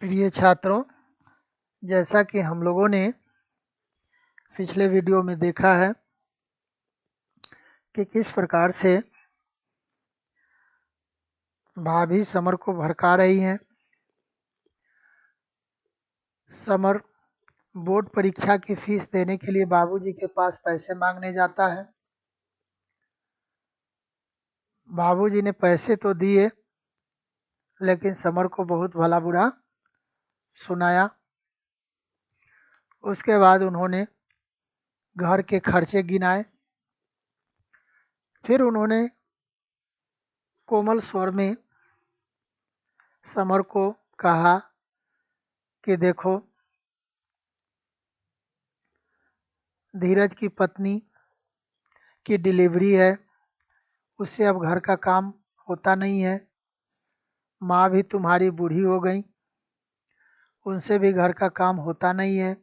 प्रिय छात्रों, जैसा कि हम लोगों ने पिछले वीडियो में देखा है कि किस प्रकार से भाभी समर को भड़का रही हैं। समर बोर्ड परीक्षा की फीस देने के लिए बाबूजी के पास पैसे मांगने जाता है। बाबूजी ने पैसे तो दिए, लेकिन समर को बहुत भला बुरा सुनाया। उसके बाद उन्होंने घर के खर्चे गिनाए। फिर उन्होंने कोमल स्वर में समर को कहा कि देखो, धीरज की पत्नी की डिलीवरी है, उससे अब घर का काम होता नहीं है। माँ भी तुम्हारी बूढ़ी हो गई, उनसे भी घर का काम होता नहीं है।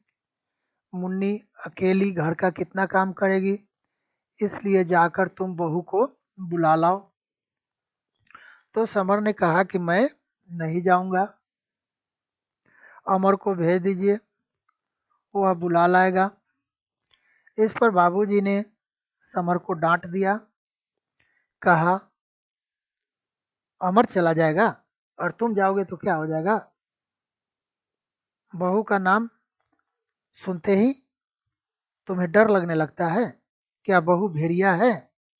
मुन्नी अकेली घर का कितना काम करेगी, इसलिए जाकर तुम बहू को बुला लाओ। तो समर ने कहा कि मैं नहीं जाऊंगा, अमर को भेज दीजिए, वह बुला लाएगा। इस पर बाबूजी ने समर को डांट दिया। कहा, अमर चला जाएगा और तुम जाओगे तो क्या हो जाएगा? बहू का नाम सुनते ही तुम्हें डर लगने लगता है? क्या बहू भेड़िया है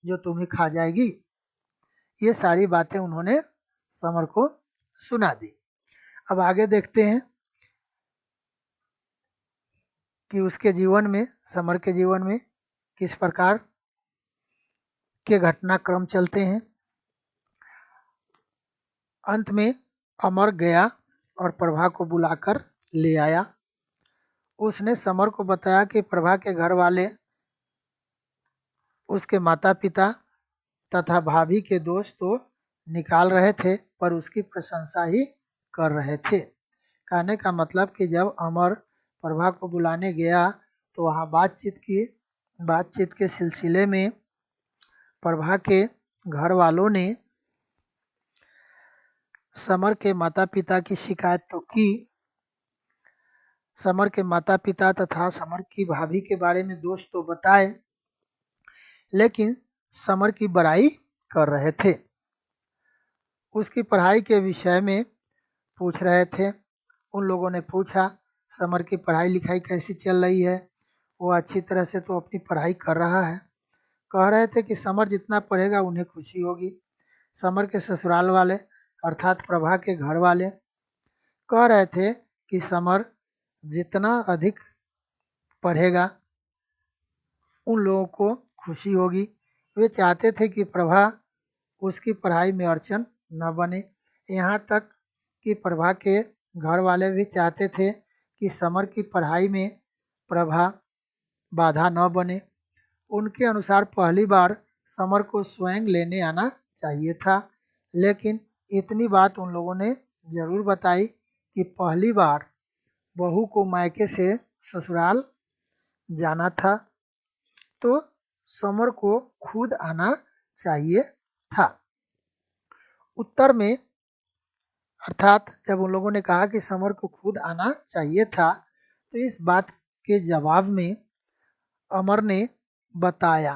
जो तुम्हें खा जाएगी? ये सारी बातें उन्होंने समर को सुना दी। अब आगे देखते हैं कि उसके जीवन में, समर के जीवन में किस प्रकार के घटनाक्रम चलते हैं। अंत में अमर गया और प्रभा को बुलाकर ले आया। उसने समर को बताया कि प्रभा के घर वाले उसके माता पिता तथा भाभी के दोस्त तो निकाल रहे थे, पर उसकी प्रशंसा ही कर रहे थे। कहने का मतलब कि जब अमर प्रभा को बुलाने गया तो वहाँ बातचीत के सिलसिले में प्रभा के घर वालों ने समर के माता पिता की शिकायत तो की। समर के माता पिता तथा समर की भाभी के बारे में दोष तो बताए, लेकिन समर की बड़ाई कर रहे थे। उसकी पढ़ाई के विषय में पूछ रहे थे। उन लोगों ने पूछा, समर की पढ़ाई लिखाई कैसी चल रही है? वो अच्छी तरह से तो अपनी पढ़ाई कर रहा है। कह रहे थे कि समर जितना पढ़ेगा उन्हें खुशी होगी। समर के ससुराल वाले अर्थात प्रभा के घर वाले कह रहे थे कि समर जितना अधिक पढ़ेगा उन लोगों को खुशी होगी। वे चाहते थे कि प्रभा उसकी पढ़ाई में अड़चन न बने। यहाँ तक कि प्रभा के घर वाले भी चाहते थे कि समर की पढ़ाई में प्रभा बाधा न बने। उनके अनुसार पहली बार समर को स्वयं लेने आना चाहिए था, लेकिन इतनी बात उन लोगों ने जरूर बताई कि पहली बार बहू को मायके से ससुराल जाना था, तो समर को खुद आना चाहिए था। उत्तर में अर्थात जब उन लोगों ने कहा कि समर को खुद आना चाहिए था, तो इस बात के जवाब में अमर ने बताया।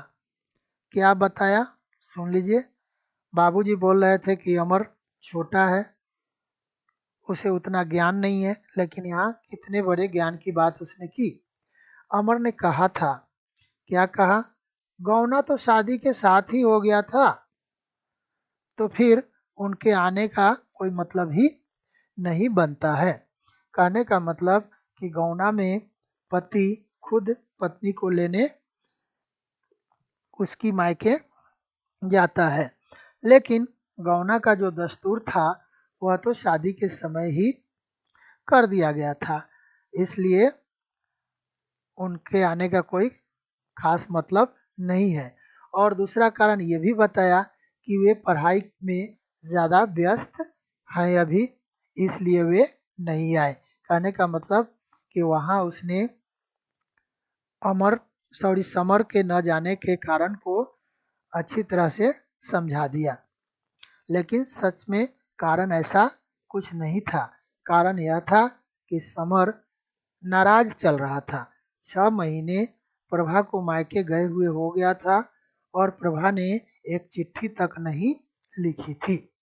क्या बताया, सुन लीजिए। बाबूजी बोल रहे थे कि अमर छोटा है, उसे उतना ज्ञान नहीं है, लेकिन यहाँ कितने बड़े ज्ञान की बात उसने की। अमर ने कहा था, क्या कहा? गौना तो शादी के साथ ही हो गया था, तो फिर उनके आने का कोई मतलब ही नहीं बनता है। कहने का मतलब कि गौना में पति खुद पत्नी को लेने उसकी मायके जाता है, लेकिन गौना का जो दस्तूर था वह तो शादी के समय ही कर दिया गया था, इसलिए उनके आने का कोई खास मतलब नहीं है। और दूसरा कारण ये भी बताया कि वे पढ़ाई में ज़्यादा व्यस्त हैं अभी, इसलिए वे नहीं आए। कहने का मतलब कि वहाँ उसने समर के न जाने के कारण को अच्छी तरह से समझा दिया, लेकिन सच में कारण ऐसा कुछ नहीं था। कारण यह था कि समर नाराज चल रहा था। 6 महीने प्रभा को मायके गए हुए हो गया था और प्रभा ने एक चिट्ठी तक नहीं लिखी थी।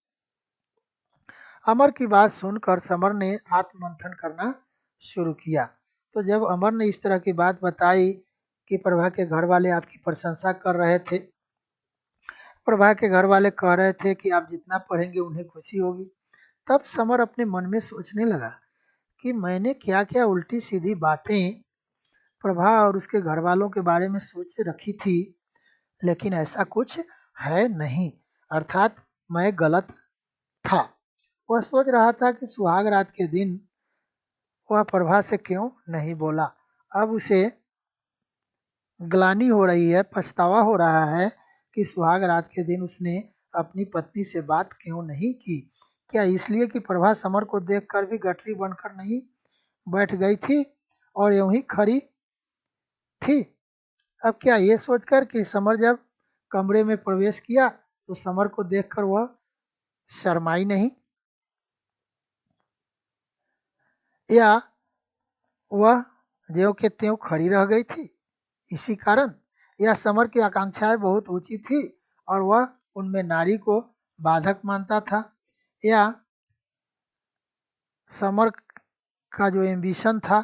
अमर की बात सुनकर समर ने आत्ममंथन करना शुरू किया। तो जब अमर ने इस तरह की बात बताई कि प्रभा के घर वाले आपकी प्रशंसा कर रहे थे, प्रभा के घर वाले कह रहे थे कि आप जितना पढ़ेंगे उन्हें खुशी होगी, तब समर अपने मन में सोचने लगा कि मैंने क्या क्या उल्टी सीधी बातें प्रभा और उसके घर वालों के बारे में सोच रखी थी, लेकिन ऐसा कुछ है नहीं, अर्थात मैं गलत था। वह सोच रहा था कि सुहाग रात के दिन वह प्रभा से क्यों नहीं बोला। अब उसे ग्लानि हो रही है, पछतावा हो रहा है कि सुहाग रात के दिन उसने अपनी पत्नी से बात क्यों नहीं की। क्या इसलिए कि प्रभा समर को देखकर भी गठरी बनकर नहीं बैठ गई थी और यूं ही खड़ी थी। अब क्या ये सोचकर कि समर जब कमरे में प्रवेश किया तो समर को देखकर वह शर्माई नहीं, या वह ज्यों के त्यों खड़ी रह गई थी। इसी कारण यह समर की आकांक्षाएं बहुत ऊंची थी और वह उनमें नारी को बाधक मानता था, या समर का जो एम्बिशन था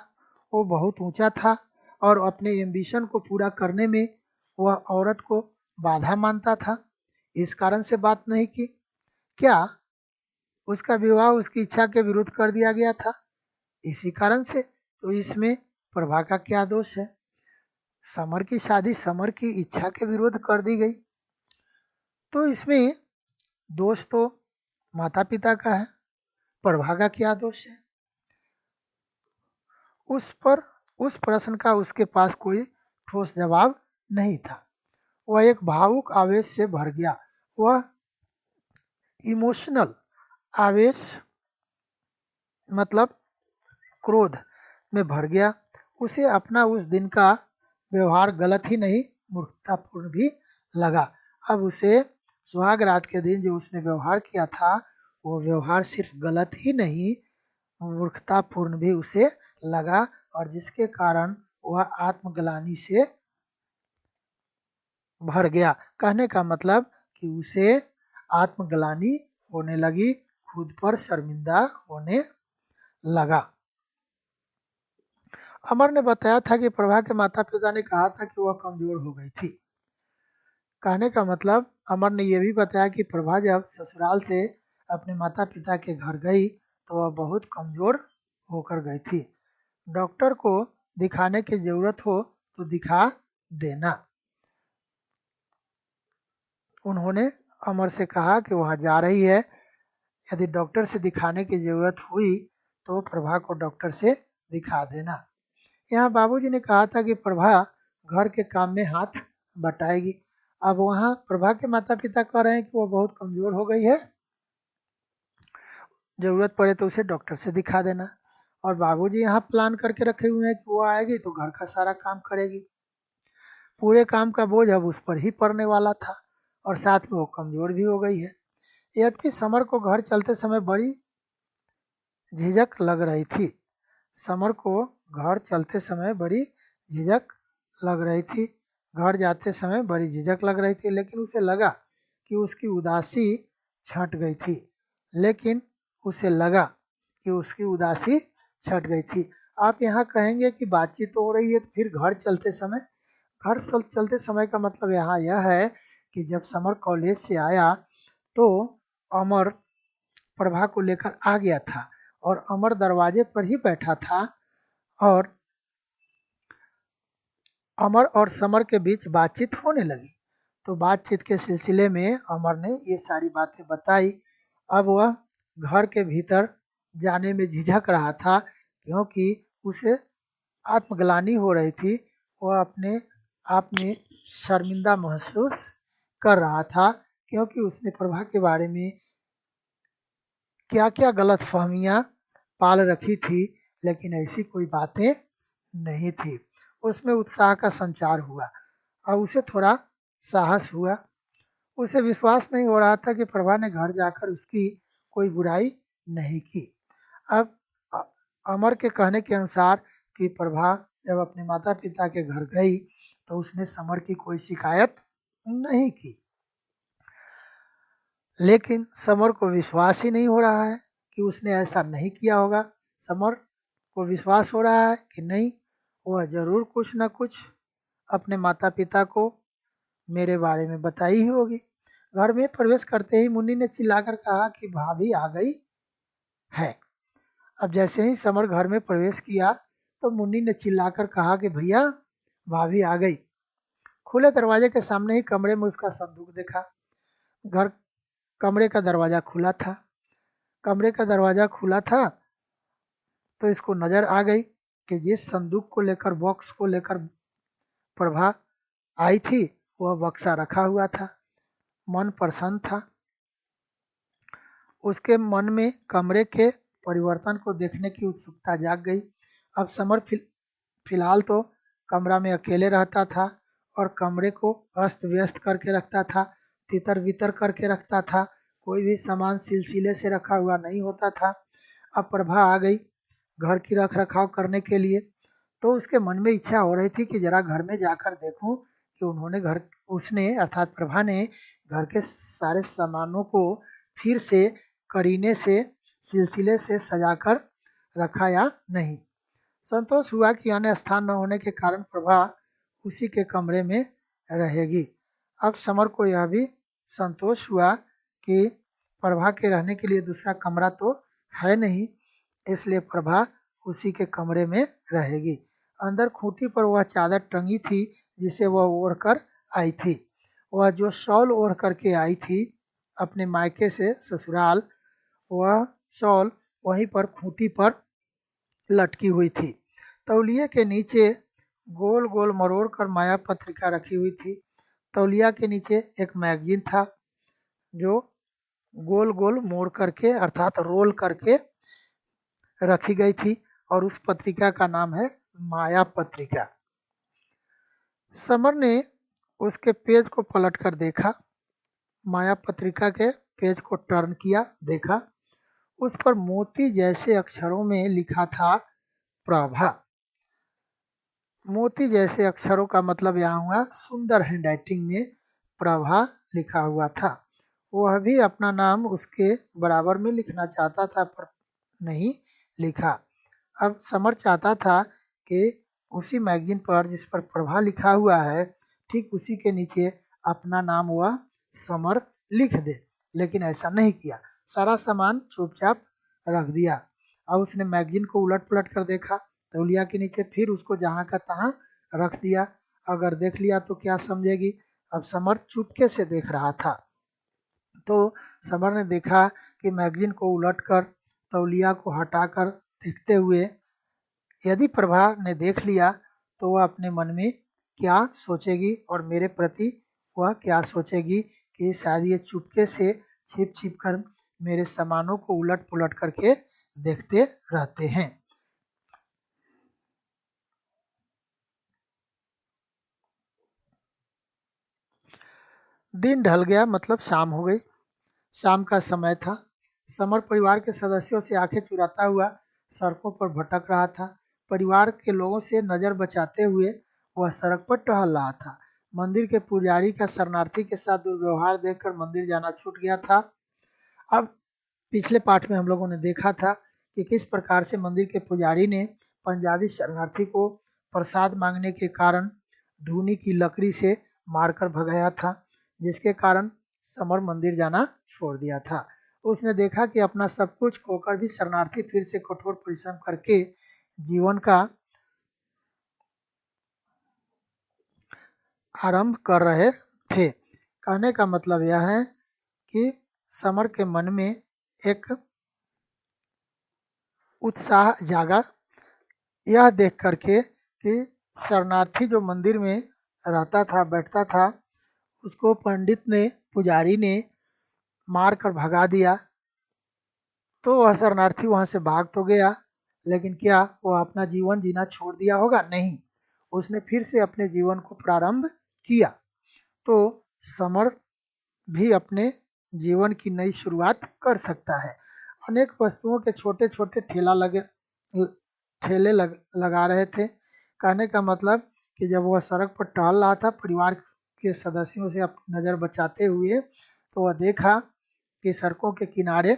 वो बहुत ऊंचा था और अपने एम्बिशन को पूरा करने में वह औरत को बाधा मानता था, इस कारण से बात नहीं की। क्या उसका विवाह उसकी इच्छा के विरुद्ध कर दिया गया था, इसी कारण से। तो इसमें प्रभा का क्या दोष है? समर की शादी समर की इच्छा के विरुद्ध कर दी गई, तो इसमें दोष तो माता पिता का है, प्रभा का क्या दोष है? उस प्रश्न का उसके पास कोई ठोस जवाब नहीं था। वह एक भावुक आवेश से भर गया। वह इमोशनल आवेश मतलब क्रोध में भर गया। उसे अपना उस दिन का व्यवहार गलत ही नहीं मूर्खतापूर्ण भी लगा। अब उसे सुहाग रात के दिन जो उसने व्यवहार किया था वो व्यवहार सिर्फ गलत ही नहीं मूर्खतापूर्ण भी उसे लगा, और जिसके कारण वह आत्मग्लानि से भर गया। कहने का मतलब कि उसे आत्मग्लानि होने लगी, खुद पर शर्मिंदा होने लगा। अमर ने बताया था कि प्रभा के माता पिता ने कहा था कि वह कमजोर हो गई थी। कहने का मतलब अमर ने यह भी बताया कि प्रभा जब ससुराल से अपने माता पिता के घर गई तो वह बहुत कमजोर होकर गई थी। डॉक्टर को दिखाने की जरूरत हो तो दिखा देना। उन्होंने अमर से कहा कि वह जा रही है, यदि डॉक्टर से दिखाने की जरूरत हुई तो प्रभा को डॉक्टर से दिखा देना। यहाँ बाबूजी ने कहा था कि प्रभा घर के काम में हाथ बटाएगी। अब वहाँ प्रभा के माता पिता कह रहे हैं कि वो बहुत कमजोर हो गई है, जरूरत पड़े तो उसे डॉक्टर से दिखा देना। और बाबूजी यहाँ प्लान करके रखे हुए हैं कि वो आएगी तो घर का सारा काम करेगी। पूरे काम का बोझ अब उस पर ही पड़ने वाला था और साथ में वो कमजोर भी हो गई है। यद्यपि समर को घर चलते समय बड़ी झिझक लग रही थी। समर को घर चलते समय बड़ी झिझक लग रही थी, घर जाते समय बड़ी झिझक लग रही थी, लेकिन उसे लगा कि उसकी उदासी छंट गई थी। लेकिन उसे लगा कि उसकी उदासी छंट गई थी। आप यहाँ कहेंगे कि बातचीत तो हो रही है, तो फिर घर चलते समय का मतलब यहाँ यह है कि जब समर कॉलेज से आया तो अमर प्रभा को लेकर आ गया था और अमर दरवाजे पर ही बैठा था और अमर और समर के बीच बातचीत होने लगी। तो बातचीत के सिलसिले में अमर ने ये सारी बातें बताई। अब वह घर के भीतर जाने में झिझक रहा था क्योंकि उसे आत्मग्लानि हो रही थी। वह अपने आप में शर्मिंदा महसूस कर रहा था क्योंकि उसने प्रभा के बारे में क्या क्या गलत फहमियाँ पाल रखी थी, लेकिन ऐसी कोई बातें नहीं थी। उसमें उत्साह का संचार हुआ और उसे थोड़ा साहस हुआ। उसे विश्वास नहीं हो रहा था कि प्रभा ने घर जाकर उसकी कोई बुराई नहीं की। अब अमर के कहने के अनुसार कि प्रभा जब अपने माता पिता के घर गई तो उसने समर की कोई शिकायत नहीं की, लेकिन समर को विश्वास ही नहीं हो रहा है कि उसने ऐसा नहीं किया होगा। समर को विश्वास हो रहा है कि नहीं, वह जरूर कुछ न कुछ अपने माता पिता को मेरे बारे में बताई ही होगी। घर में प्रवेश करते ही मुन्नी ने चिल्लाकर कहा कि भाभी आ गई है। अब जैसे ही समर घर में प्रवेश किया तो मुन्नी ने चिल्लाकर कहा कि भैया भाभी आ गई। खुले दरवाजे के सामने ही कमरे में उसका संदूक देखा। घर कमरे का दरवाजा खुला था। कमरे का दरवाजा खुला था तो इसको नजर आ गई कि जिस संदूक को लेकर, बॉक्स को लेकर प्रभा आई थी, वह बक्सा रखा हुआ था। मन प्रसन्न था। उसके मन में कमरे के परिवर्तन को देखने की उत्सुकता जाग गई। अब समर फिलहाल तो कमरा में अकेले रहता था और कमरे को अस्त व्यस्त करके रखता था, तितर बितर करके रखता था। कोई भी सामान सिलसिले से रखा हुआ नहीं होता था। अब प्रभा आ गई घर की रख रखाव करने के लिए, तो उसके मन में इच्छा हो रही थी कि जरा घर में जाकर देखूं कि उसने अर्थात प्रभा ने घर के सारे सामानों को फिर से करीने से, सिलसिले से सजाकर रखा या नहीं। संतोष हुआ कि अन्य स्थान न होने के कारण प्रभा उसी के कमरे में रहेगी। अब समर को यह भी संतोष हुआ कि प्रभा के रहने के लिए दूसरा कमरा तो है नहीं, इसलिए प्रभा उसी के कमरे में रहेगी। अंदर खूंटी पर वह चादर टंगी थी जिसे वह ओढ़ कर आई थी। वह जो शॉल ओढ़ करके आई थी अपने मायके से ससुराल, वह शॉल वहीं पर खूंटी पर लटकी हुई थी। तौलिए के नीचे गोल गोल मरोड़ कर माया पत्रिका रखी हुई थी। तौलिया के नीचे एक मैगजीन था जो गोल गोल मोड़ करके अर्थात रोल करके रखी गई थी और उस पत्रिका का नाम है माया पत्रिका। समर ने उसके पेज को पलट कर देखा। माया पत्रिका के पेज को टर्न किया, देखा उस पर मोती जैसे अक्षरों में लिखा था प्रभा। मोती जैसे अक्षरों का मतलब यहाँ हुआ सुंदर हैंडराइटिंग में प्रभा लिखा हुआ था। वह भी अपना नाम उसके बराबर में लिखना चाहता था पर नहीं लिखा। अब समर चाहता था कि उसी मैगजीन पर जिस पर प्रभा लिखा हुआ है ठीक उसी के नीचे अपना नाम वह समर लिख दे, लेकिन ऐसा नहीं किया। सारा सामान चुपचाप रख दिया। अब उसने मैगजीन को उलट पलट कर देखा, तौलिया के नीचे फिर उसको जहाँ का तहाँ रख दिया। अगर देख लिया तो क्या समझेगी। अब समर चुपके से देख रहा था तो समर ने देखा कि मैगजीन को उलटकर तौलिया को हटाकर देखते हुए यदि प्रभा ने देख लिया तो वह अपने मन में क्या सोचेगी और मेरे प्रति वह क्या सोचेगी कि शायद ये चुपके से छिप छिप कर मेरे सामानों को उलट पुलट करके देखते रहते हैं। दिन ढल गया, मतलब शाम हो गई। शाम का समय था। समर परिवार के सदस्यों से आंखें चुराता हुआ सड़कों पर भटक रहा था। परिवार के लोगों से नजर बचाते हुए वह सड़क पर टहल रहा था। मंदिर के पुजारी का शरणार्थी के साथ दुर्व्यवहार देखकर मंदिर जाना छूट गया था। अब पिछले पाठ में हम लोगों ने देखा था कि किस प्रकार से मंदिर के पुजारी ने पंजाबी शरणार्थी को प्रसाद मांगने के कारण धूनी की लकड़ी से मारकर भगाया था, जिसके कारण समर मंदिर जाना छोड़ दिया था। उसने देखा कि अपना सब कुछ खोकर भी शरणार्थी फिर से कठोर परिश्रम करके जीवन का आरंभ कर रहे थे। कहने का मतलब यह है कि समर के मन में एक उत्साह जागा यह देख करके कि शरणार्थी जो मंदिर में रहता था, बैठता था, उसको पंडित ने, पुजारी ने मार कर भगा दिया। तो वह शरणार्थी वहां से भाग तो गया, लेकिन क्या वह अपना जीवन जीना छोड़ दिया होगा? नहीं, उसने फिर से अपने जीवन को प्रारंभ किया। तो समर भी अपने जीवन की नई शुरुआत कर सकता है। अनेक वस्तुओं के छोटे छोटे ठेला लगे ठेले लगा रहे थे। कहने का मतलब कि जब वह सड़क पर टहल रहा था परिवार के सदस्यों से अपनी नज़र बचाते हुए, तो वह देखा कि सड़कों के किनारे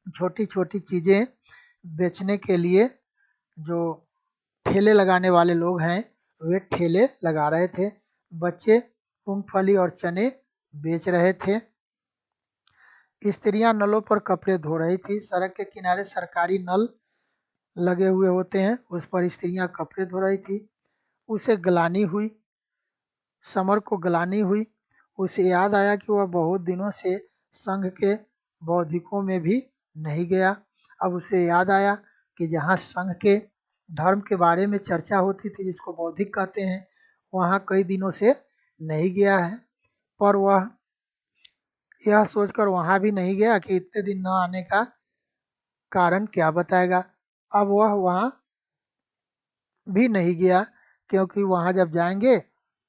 छोटी छोटी चीज़ें बेचने के लिए जो ठेले लगाने वाले लोग हैं वे ठेले लगा रहे थे। बच्चे मूंगफली और चने बेच रहे थे। स्त्रियां नलों पर कपड़े धो रही थी। सड़क के किनारे सरकारी नल लगे हुए होते हैं, उस पर स्त्रियां कपड़े धो रही थी। उसे ग्लानि हुई, समर को ग्लानि हुई। उसे याद आया कि वह बहुत दिनों से संघ के बौद्धिकों में भी नहीं गया। अब उसे याद आया कि जहाँ संघ के धर्म के बारे में चर्चा होती थी, जिसको बौद्धिक कहते हैं, वहाँ कई दिनों से नहीं गया है। पर वह यह सोचकर वहाँ भी नहीं गया कि इतने दिन न आने का कारण क्या बताएगा। अब वह वहाँ भी नहीं गया, क्योंकि वहाँ जब जाएंगे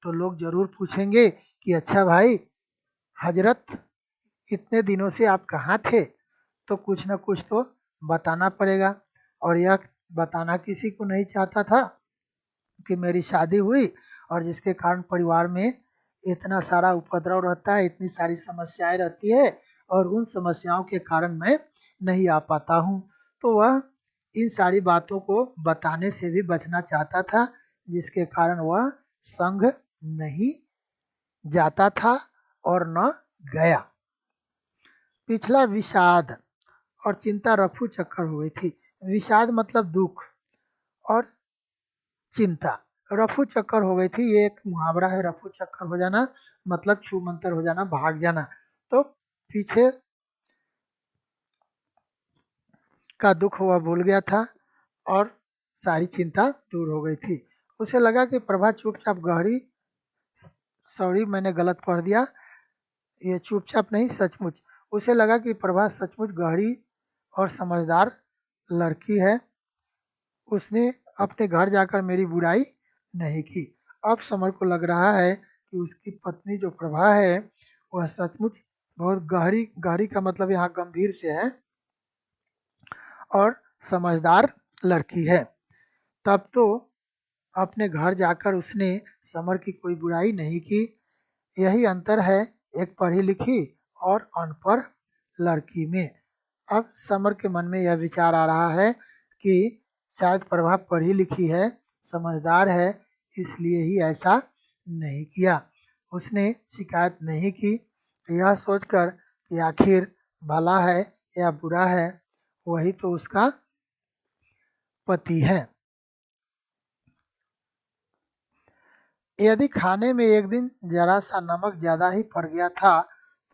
तो लोग जरूर पूछेंगे कि अच्छा भाई हजरत, इतने दिनों से आप कहाँ थे। तो कुछ न कुछ तो बताना पड़ेगा। और यह बताना किसी को नहीं चाहता था कि मेरी शादी हुई और जिसके कारण परिवार में इतना सारा उपद्रव रहता है, इतनी सारी समस्याएं रहती है और उन समस्याओं के कारण मैं नहीं आ पाता हूँ। तो वह इन सारी बातों को बताने से भी बचना चाहता था, जिसके कारण वह संघ नहीं जाता था और न गया। पिछला विषाद और चिंता रफू चक्कर हो गई थी। विषाद मतलब दुख और चिंता रफू चक्कर हो गई थी। ये एक मुहावरा है, रफू चक्कर हो जाना मतलब छू मंतर हो जाना, भाग जाना। तो पीछे का दुख वह भूल गया था और सारी चिंता दूर हो गई थी। उसे लगा कि प्रभा चुपचाप गहरी, सॉरी मैंने गलत पढ़ दिया, ये चुपचाप नहीं सचमुच। उसे लगा कि प्रभा सचमुच गहरी और समझदार लड़की है। उसने अपने घर जाकर मेरी बुराई नहीं की। अब समर को लग रहा है कि उसकी पत्नी जो प्रभा है वह सचमुच बहुत गहरी, गहरी का मतलब यहाँ गंभीर से है, और समझदार लड़की है। तब तो अपने घर जाकर उसने समर की कोई बुराई नहीं की। यही अंतर है एक पढ़ी लिखी और अनपढ़ लड़की में। अब समर के मन में यह विचार आ रहा है कि शायद प्रभा पढ़ी लिखी है, समझदार है, इसलिए ही ऐसा नहीं किया। उसने शिकायत नहीं की, यह सोचकर कि आखिर भला है या बुरा है वही तो उसका पति है। यदि खाने में एक दिन जरा सा नमक ज्यादा ही पड़ गया था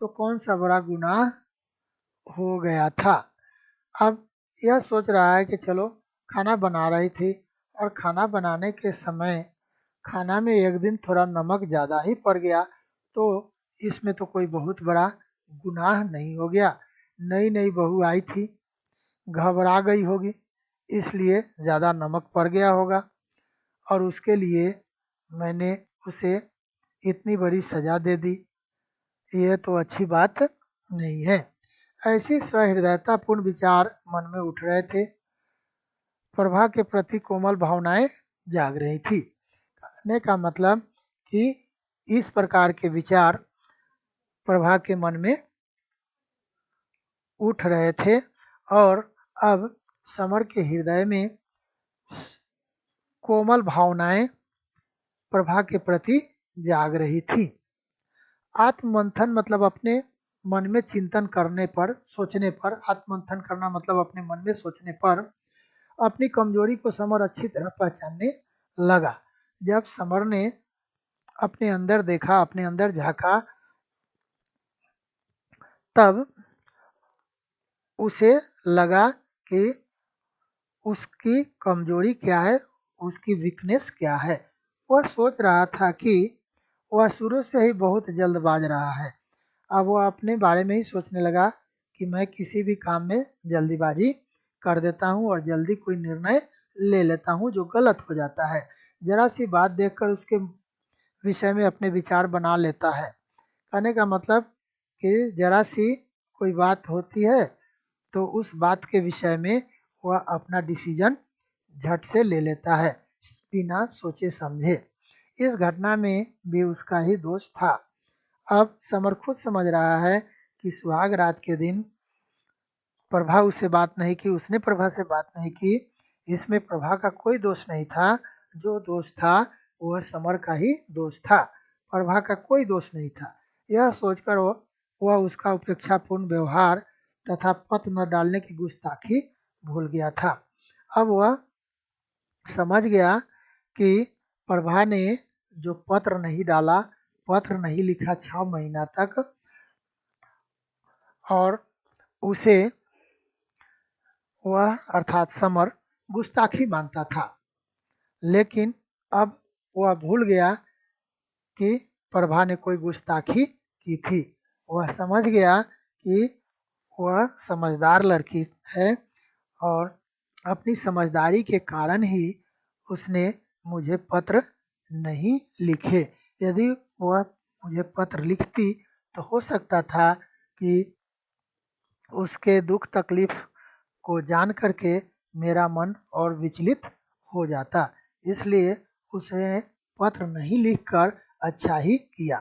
तो कौन सा बड़ा गुनाह हो गया था। अब यह सोच रहा है कि चलो खाना बना रही थी और खाना बनाने के समय खाना में एक दिन थोड़ा नमक ज़्यादा ही पड़ गया, तो इसमें तो कोई बहुत बड़ा गुनाह नहीं हो गया। नई नई बहू आई थी, घबरा गई होगी, इसलिए ज़्यादा नमक पड़ गया होगा और उसके लिए मैंने उसे इतनी बड़ी सज़ा दे दी। यह तो अच्छी बात नहीं है। ऐसी सहृदयतापूर्ण विचार मन में उठ रहे थे। प्रभा के प्रति कोमल भावनाएं जाग रही थी। कहने का मतलब कि इस प्रकार के विचार प्रभा के मन में उठ रहे थे और अब समर के हृदय में कोमल भावनाएं प्रभा के प्रति जाग रही थी। आत्ममंथन मतलब अपने मन में चिंतन करने पर, सोचने पर, आत्ममंथन करना मतलब अपने मन में सोचने पर अपनी कमजोरी को समर अच्छी तरह पहचानने लगा। जब समर ने अपने अंदर देखा, अपने अंदर झांका, तब उसे लगा कि उसकी कमजोरी क्या है, उसकी वीकनेस क्या है। वह सोच रहा था कि वह शुरू से ही बहुत जल्दबाज रहा है। अब वह अपने बारे में ही सोचने लगा कि मैं किसी भी काम में जल्दीबाजी कर देता हूँ और जल्दी कोई निर्णय ले लेता हूँ जो गलत हो जाता है। जरा सी बात देखकर उसके विषय में अपने विचार बना लेता है। कहने का मतलब कि जरा सी कोई बात होती है तो उस बात के विषय में वह अपना डिसीजन झट से ले लेता है बिना सोचे समझे। इस घटना में भी उसका ही दोष था। अब समर खुद समझ रहा है कि सुहाग रात के दिन प्रभा उससे बात नहीं की, उसने प्रभा से बात नहीं की, इसमें प्रभा का कोई दोष नहीं था। जो दोष था वह समर का ही दोष था, प्रभा का कोई दोष नहीं था। यह सोचकर वह उसका उपेक्षापूर्ण व्यवहार तथा पत्र न डालने की गुस्ताखी भूल गया था। अब वह समझ गया कि प्रभा ने जो पत्र नहीं डाला, पत्र नहीं लिखा 6 महीना तक, और उसे वह अर्थात समर गुस्ताखी मानता था। लेकिन अब वह भूल गया कि प्रभा ने कोई गुस्ताखी की थी। वह समझ गया कि वह समझदार लड़की है और अपनी समझदारी के कारण ही उसने मुझे पत्र नहीं लिखे। यदि वह मुझे पत्र लिखती तो हो सकता था कि उसके दुख तकलीफ को जान करके मेरा मन और विचलित हो जाता, इसलिए उसने पत्र नहीं लिखकर अच्छा ही किया।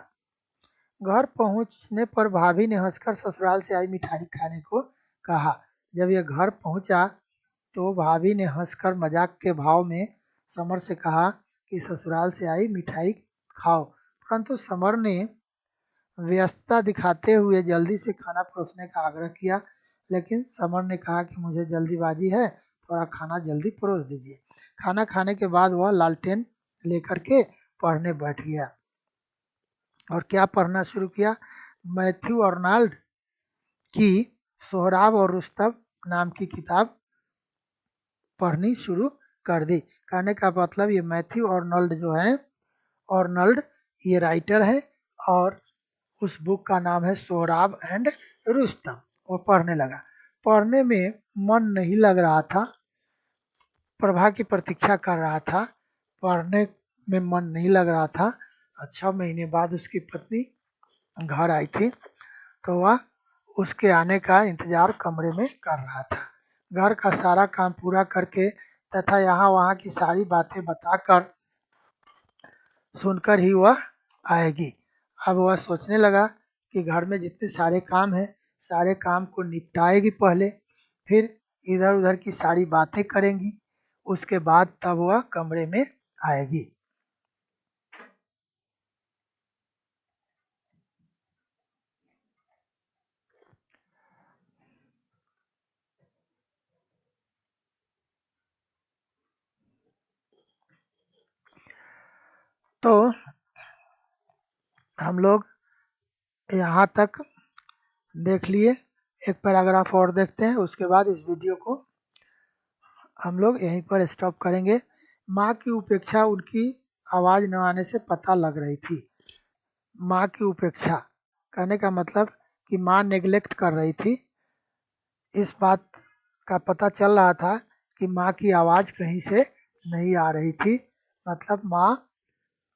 घर पहुंचने पर भाभी ने हंसकर ससुराल से आई मिठाई खाने को कहा। जब यह घर पहुंचा तो भाभी ने हंसकर मजाक के भाव में समर से कहा कि ससुराल से आई मिठाई खाओ, परंतु समर ने व्यस्तता दिखाते हुए जल्दी से खाना परोसने का आग्रह किया। लेकिन समर ने कहा कि मुझे जल्दीबाजी है, थोड़ा खाना जल्दी परोस दीजिए। खाना खाने के बाद वह लालटेन लेकर के पढ़ने बैठ गया। और क्या पढ़ना शुरू किया? मैथ्यू अर्नाल्ड की सोहराब और रुस्तम नाम की किताब पढ़नी शुरू कर दी। कहने का मतलब ये मैथ्यू अर्नाल्ड जो है, अर्नाल्ड ये राइटर है और उस बुक का नाम है सोहराब एंड रुस्तम। वो पढ़ने लगा। पढ़ने में मन नहीं लग रहा था, प्रभा की प्रतीक्षा कर रहा था, पढ़ने में मन नहीं लग रहा था। 6 महीने बाद उसकी पत्नी घर आई थी तो वह उसके आने का इंतजार कमरे में कर रहा था। घर का सारा काम पूरा करके तथा यहाँ वहाँ की सारी बातें बताकर सुनकर ही वह आएगी। अब वह सोचने लगा कि घर में जितने सारे काम हैं, सारे काम को निपटाएगी पहले, फिर इधर उधर की सारी बातें करेंगी, उसके बाद तब वह कमरे में आएगी। तो हम लोग यहाँ तक देख लिए। एक पैराग्राफ और देखते हैं, उसके बाद इस वीडियो को हम लोग यहीं पर स्टॉप करेंगे। माँ की उपेक्षा उनकी आवाज़ न आने से पता लग रही थी। माँ की उपेक्षा कहने का मतलब कि माँ नेग्लेक्ट कर रही थी। इस बात का पता चल रहा था कि माँ की आवाज़ कहीं से नहीं आ रही थी, मतलब माँ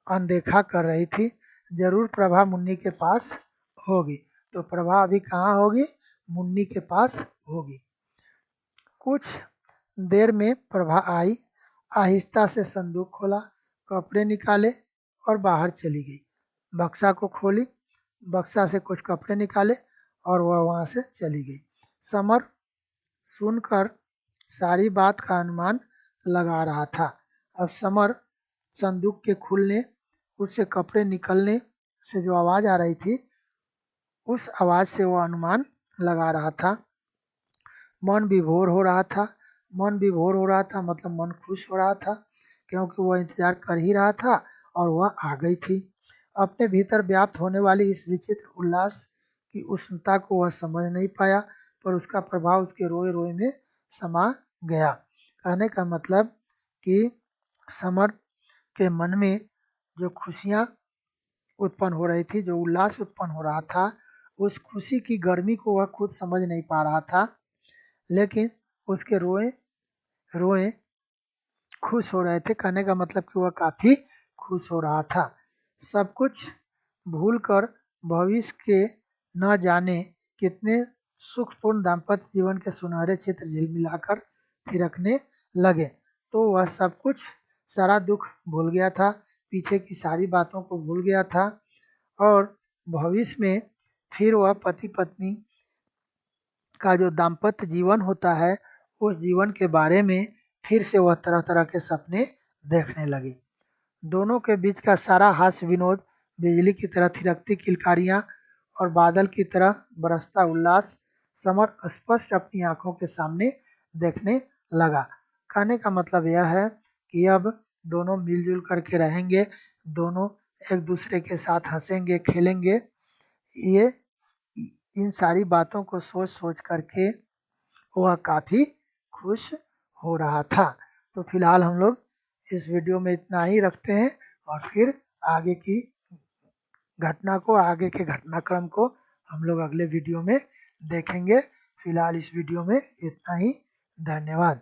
अनदेखा कर रही थी। जरूर प्रभा मुन्नी के पास होगी। तो प्रभा अभी कहाँ होगी? मुन्नी के पास होगी। कुछ देर में प्रभा आई, आहिस्ता से संदूक खोला, कपड़े निकाले और बाहर चली गई। बक्सा को खोली, बक्सा से कुछ कपड़े निकाले और वह वहाँ से चली गई। समर सुनकर सारी बात का अनुमान लगा रहा था। अब समर संदूक के खुलने, उससे कपड़े निकलने से जो आवाज़ आ रही थी, उस आवाज़ से वह अनुमान लगा रहा था। मन विभोर हो रहा था। मन विभोर हो रहा था मतलब मन खुश हो रहा था, क्योंकि वह इंतजार कर ही रहा था और वह आ गई थी। अपने भीतर व्याप्त होने वाली इस विचित्र उल्लास की उष्णता को वह समझ नहीं पाया, पर उसका प्रभाव उसके रोए रोए में समा गया। कहने का मतलब कि समर के मन में जो खुशियाँ उत्पन्न हो रही थी, जो उल्लास उत्पन्न हो रहा था, उस खुशी की गर्मी को वह खुद समझ नहीं पा रहा था, लेकिन उसके रोए रोए खुश हो रहे थे। कहने का मतलब कि वह काफ़ी खुश हो रहा था। सब कुछ भूलकर भविष्य के न जाने कितने सुखपूर्ण दाम्पत्य जीवन के सुनहरे चित्र झिलमिलाकर थिरकने लगे। तो वह सब कुछ सारा दुख भूल गया था, पीछे की सारी बातों को भूल गया था और भविष्य में फिर वह पति पत्नी का जो दाम्पत्य जीवन होता है उस जीवन के बारे में फिर से वह तरह तरह के सपने देखने लगे। दोनों के बीच का सारा हास्य विनोद, बिजली की तरह थिरकती किलकारियां और बादल की तरह बरसता उल्लास समर स्पष्ट अपनी आंखों के सामने देखने लगा। कहने का मतलब यह है कि अब दोनों मिलजुल करके रहेंगे, दोनों एक दूसरे के साथ हंसेंगे खेलेंगे। ये इन सारी बातों को सोच सोच करके वह काफ़ी खुश हो रहा था। तो फिलहाल हम लोग इस वीडियो में इतना ही रखते हैं और फिर आगे की घटना को, आगे के घटनाक्रम को हम लोग अगले वीडियो में देखेंगे। फिलहाल इस वीडियो में इतना ही। धन्यवाद।